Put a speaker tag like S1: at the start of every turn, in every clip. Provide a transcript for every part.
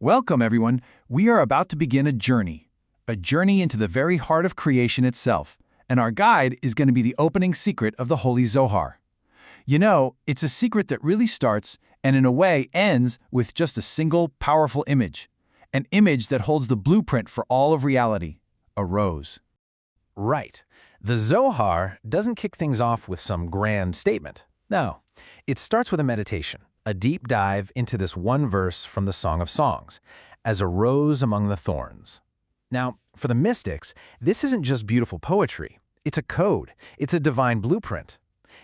S1: Welcome, everyone. We are about to begin a journey into the very heart of creation itself, and our guide is going to be the opening secret of the Holy Zohar. You know, it's a secret that really starts and in a way ends with just a single powerful image, an image that holds the blueprint for all of reality, a rose.
S2: Right. The Zohar doesn't kick things off with some grand statement. No, it starts with a meditation, a deep dive into this one verse from the Song of Songs, as a rose among the thorns. Now, for the mystics, this isn't just beautiful poetry. It's a code. It's a divine blueprint.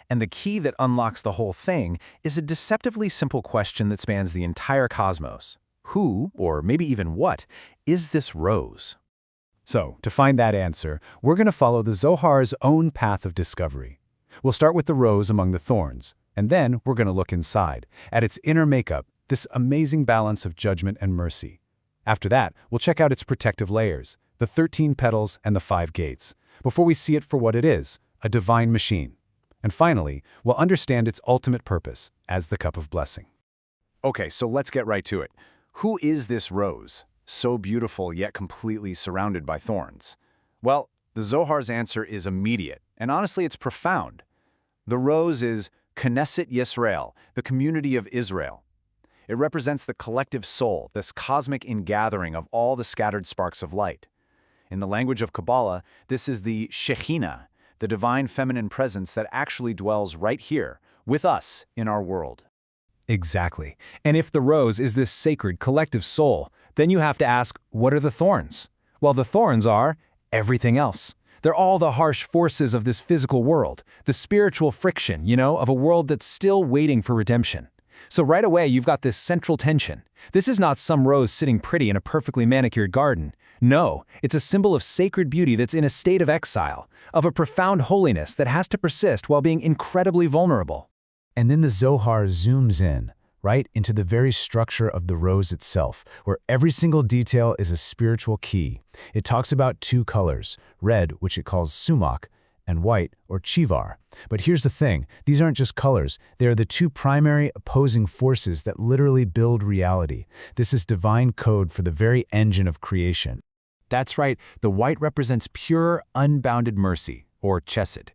S2: And the key that unlocks the whole thing is a deceptively simple question that spans the entire cosmos. Who, or maybe even what, is this rose?
S3: So, to find that answer, we're going to follow the Zohar's own path of discovery. We'll start with the rose among the thorns, and then we're going to look inside, at its inner makeup, this amazing balance of judgment and mercy. After that, we'll check out its protective layers, the 13 petals and the 5 gates, before we see it for what it is, a divine machine. And finally, we'll understand its ultimate purpose as the cup of blessing.
S4: Okay, so let's get right to it. Who is this rose, so beautiful yet completely surrounded by thorns? Well, the Zohar's answer is immediate, and honestly it's profound. The rose is Knesset Israel, the community of Israel. It represents the collective soul, this cosmic ingathering of all the scattered sparks of light. In the language of Kabbalah, this is the Shekhinah, the divine feminine presence that actually dwells right here, with us, in our world.
S1: Exactly. And if the rose is this sacred collective soul, then you have to ask, what are the thorns? Well, the thorns are everything else. They're all the harsh forces of this physical world, the spiritual friction, of a world that's still waiting for redemption. So right away, you've got this central tension. This is not some rose sitting pretty in a perfectly manicured garden. No, it's a symbol of sacred beauty that's in a state of exile, of a profound holiness that has to persist while being incredibly vulnerable.
S3: And then the Zohar zooms in, right into the very structure of the rose itself, where every single detail is a spiritual key. It talks about 2 colors, red, which it calls sumac, and white, or chivar. But here's the thing, these aren't just colors, they are the 2 primary opposing forces that literally build reality. This is divine code for the very engine of creation.
S1: That's right, the white represents pure, unbounded mercy, or chesed.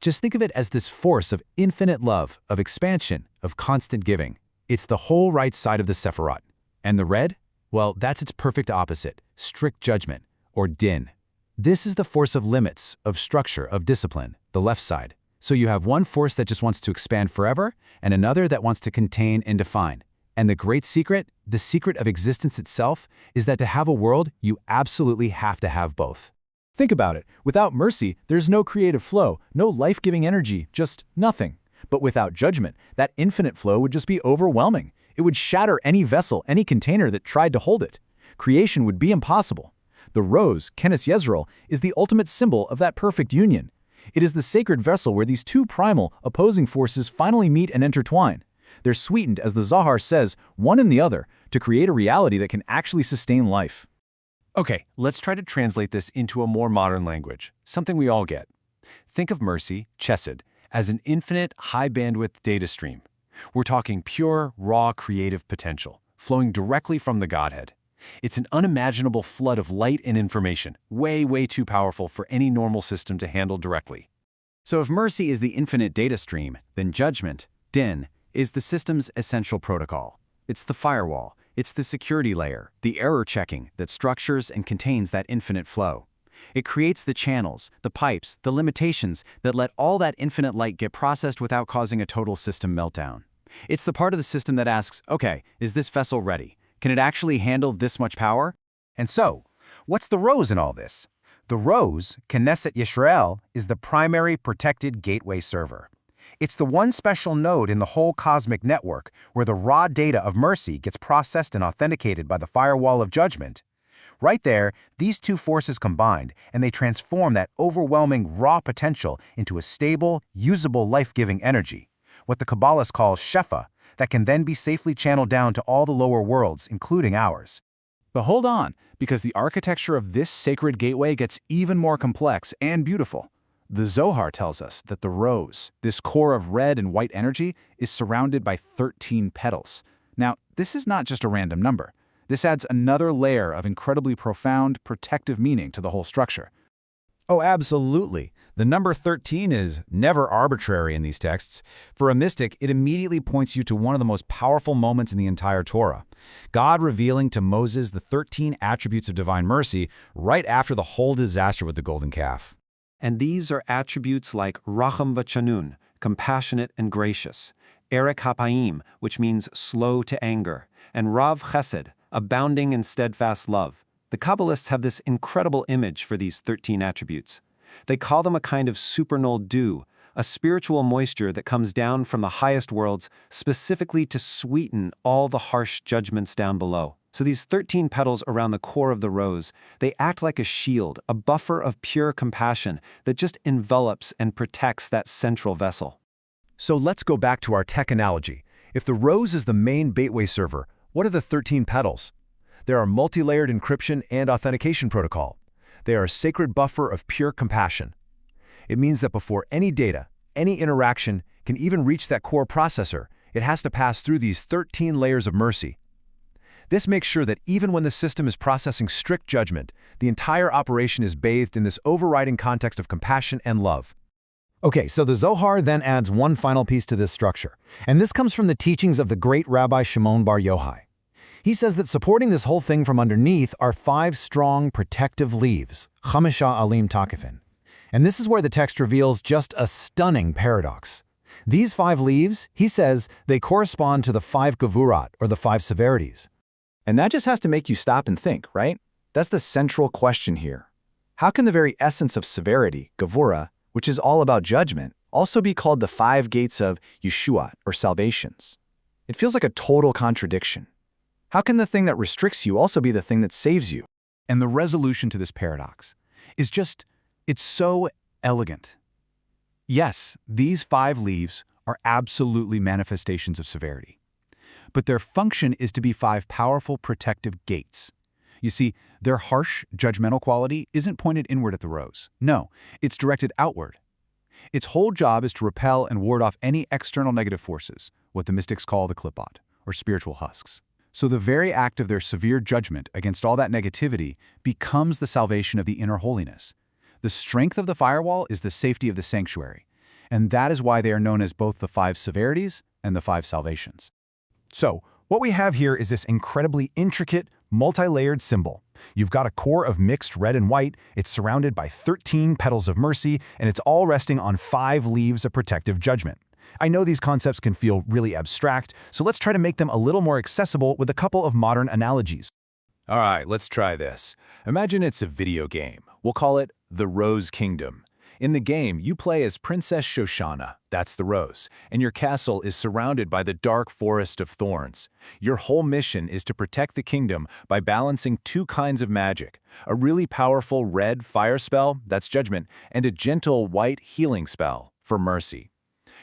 S1: Just think of it as this force of infinite love, of expansion, of constant giving. It's the whole right side of the Sephirot. And the red? Well, that's its perfect opposite, strict judgment, or din. This is the force of limits, of structure, of discipline, the left side. So you have one force that just wants to expand forever, and another that wants to contain and define. And the great secret, the secret of existence itself, is that to have a world, you absolutely have to have both. Think about it. Without mercy, there's no creative flow, no life-giving energy, just nothing. But without judgment, that infinite flow would just be overwhelming. It would shatter any vessel, any container that tried to hold it. Creation would be impossible. The rose, Knesset Israel, is the ultimate symbol of that perfect union. It is the sacred vessel where these 2 primal, opposing forces finally meet and intertwine. They're sweetened, as the Zohar says, one in the other, to create a reality that can actually sustain life.
S4: Okay, let's try to translate this into a more modern language, something we all get. Think of mercy, chesed, as an infinite, high-bandwidth data stream. We're talking pure, raw creative potential, flowing directly from the Godhead. It's an unimaginable flood of light and information, way, way too powerful for any normal system to handle directly.
S1: So if mercy is the infinite data stream, then judgment, din, is the system's essential protocol. It's the firewall, it's the security layer, the error checking that structures and contains that infinite flow. It creates the channels, the pipes, the limitations that let all that infinite light get processed without causing a total system meltdown. It's the part of the system that asks, okay, is this vessel ready? Can it actually handle this much power?
S2: And so, what's the rose in all this? The rose, Knesset Israel, is the primary protected gateway server. It's the one special node in the whole cosmic network where the raw data of mercy gets processed and authenticated by the firewall of judgment. Right there, these 2 forces combined, and they transform that overwhelming raw potential into a stable, usable, life-giving energy, what the Kabbalists call shefa, that can then be safely channeled down to all the lower worlds, including ours.
S1: But hold on, because the architecture of this sacred gateway gets even more complex and beautiful. The Zohar tells us that the rose, this core of red and white energy, is surrounded by 13 petals. Now, this is not just a random number.
S4: This adds another layer of incredibly profound, protective meaning to the whole structure.
S3: Oh, absolutely. The number 13 is never arbitrary in these texts. For a mystic, it immediately points you to one of the most powerful moments in the entire Torah. God revealing to Moses the 13 attributes of divine mercy right after the whole disaster with the golden calf.
S1: And these are attributes like Racham v'Chanun, compassionate and gracious, Erek HaPaim, which means slow to anger, and Rav Chesed, abounding in steadfast love. The Kabbalists have this incredible image for these 13 attributes. They call them a kind of supernal dew, a spiritual moisture that comes down from the highest worlds specifically to sweeten all the harsh judgments down below. So these 13 petals around the core of the rose, they act like a shield, a buffer of pure compassion that just envelops and protects that central vessel.
S3: So let's go back to our tech analogy. If the rose is the main gateway server, what are the 13 petals? They are a multi-layered encryption and authentication protocol. They are a sacred buffer of pure compassion. It means that before any data, any interaction can even reach that core processor, it has to pass through these 13 layers of mercy. This makes sure that even when the system is processing strict judgment, the entire operation is bathed in this overriding context of compassion and love.
S1: Okay, so the Zohar then adds one final piece to this structure, and this comes from the teachings of the great Rabbi Shimon Bar Yochai. He says that supporting this whole thing from underneath are 5 strong protective leaves, Chamisha Alim Takifin. And this is where the text reveals just a stunning paradox. These 5 leaves, he says, they correspond to the 5 Gevurat, or the 5 severities.
S4: And that just has to make you stop and think, right? That's the central question here. How can the very essence of severity, Gevura, which is all about judgment, also be called the 5 gates of Yeshuat, or salvations? It feels like a total contradiction. How can the thing that restricts you also be the thing that saves you?
S2: And the resolution to this paradox is just, it's so elegant. Yes, these 5 leaves are absolutely manifestations of severity. But their function is to be 5 powerful protective gates. You see, their harsh, judgmental quality isn't pointed inward at the rose. No, it's directed outward. Its whole job is to repel and ward off any external negative forces, what the mystics call the klippot, or spiritual husks. So the very act of their severe judgment against all that negativity becomes the salvation of the inner holiness. The strength of the firewall is the safety of the sanctuary, and that is why they are known as both the 5 severities and the 5 salvations.
S3: So, what we have here is this incredibly intricate, multi-layered symbol. You've got a core of mixed red and white, it's surrounded by 13 petals of mercy, and it's all resting on 5 leaves of protective judgment. I know these concepts can feel really abstract, so let's try to make them a little more accessible with a couple of modern analogies.
S4: All right, let's try this. Imagine it's a video game. We'll call it The Rose Kingdom. In the game, you play as Princess Shekhinah, that's the rose, and your castle is surrounded by the dark forest of thorns. Your whole mission is to protect the kingdom by balancing 2 kinds of magic, a really powerful red fire spell, that's judgment, and a gentle white healing spell, for mercy.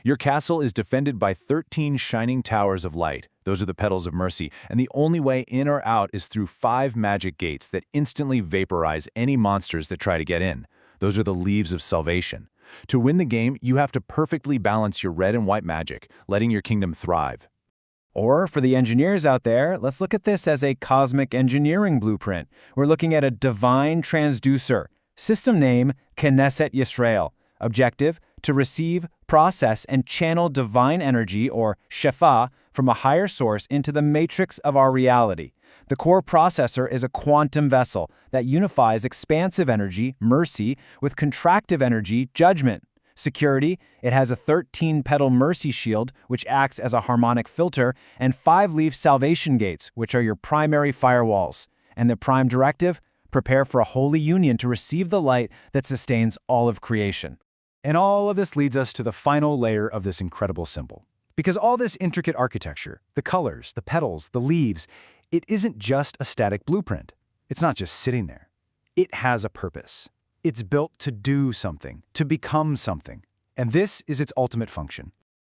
S4: Your castle is defended by 13 shining towers of light. Those are the petals of mercy, and the only way in or out is through 5 magic gates that instantly vaporize any monsters that try to get in. Those are the leaves of salvation. To win the game, you have to perfectly balance your red and white magic, letting your kingdom thrive.
S2: Or, for the engineers out there, let's look at this as a cosmic engineering blueprint. We're looking at a divine transducer. System name, Knesset Israel. Objective, to receive, process, and channel divine energy, or Shefa, from a higher source into the matrix of our reality. The core processor is a quantum vessel that unifies expansive energy, mercy, with contractive energy, judgment. Security, it has a 13-petal mercy shield, which acts as a harmonic filter, and 5-leaf salvation gates, which are your primary firewalls. And the prime directive, prepare for a holy union to receive the light that sustains all of creation.
S3: And all of this leads us to the final layer of this incredible symbol. Because all this intricate architecture, the colors, the petals, the leaves, it isn't just a static blueprint. It's not just sitting there. It has a purpose. It's built to do something, to become something. And this is its ultimate function.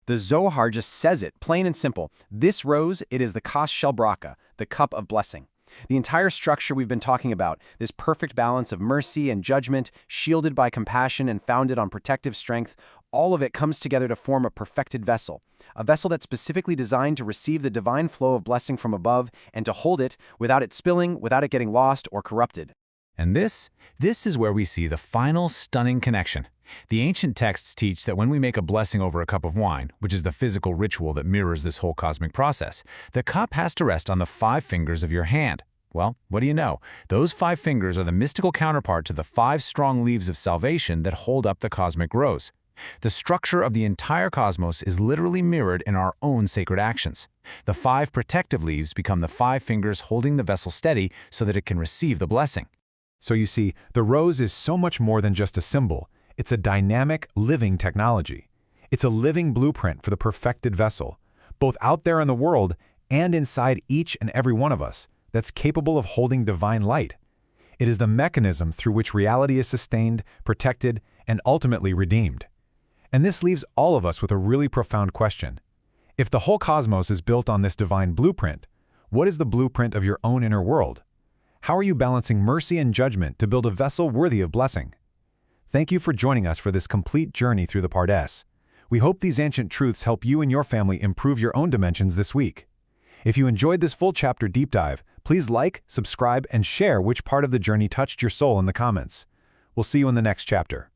S2: The Zohar just says it, plain and simple. This rose, it is the Kas Shel Braka, the cup of blessing. The entire structure we've been talking about, this perfect balance of mercy and judgment, shielded by compassion and founded on protective strength, all of it comes together to form a perfected vessel. A vessel that's specifically designed to receive the divine flow of blessing from above and to hold it without it spilling, without it getting lost or corrupted.
S1: And this is where we see the final stunning connection. The ancient texts teach that when we make a blessing over a cup of wine, which is the physical ritual that mirrors this whole cosmic process, the cup has to rest on the 5 fingers of your hand. Well, what do you know? Those 5 fingers are the mystical counterpart to the 5 strong leaves of salvation that hold up the cosmic rose. The structure of the entire cosmos is literally mirrored in our own sacred actions. The 5 protective leaves become the 5 fingers holding the vessel steady so that it can receive the blessing.
S3: So you see, the rose is so much more than just a symbol. It's a dynamic, living technology. It's a living blueprint for the perfected vessel, both out there in the world and inside each and every one of us, that's capable of holding divine light. It is the mechanism through which reality is sustained, protected, and ultimately redeemed. And this leaves all of us with a really profound question. If the whole cosmos is built on this divine blueprint, what is the blueprint of your own inner world? How are you balancing mercy and judgment to build a vessel worthy of blessing? Thank you for joining us for this complete journey through the Pardes. We hope these ancient truths help you and your family improve your own dimensions this week. If you enjoyed this full chapter deep dive, please like, subscribe, and share which part of the journey touched your soul in the comments. We'll see you in the next chapter.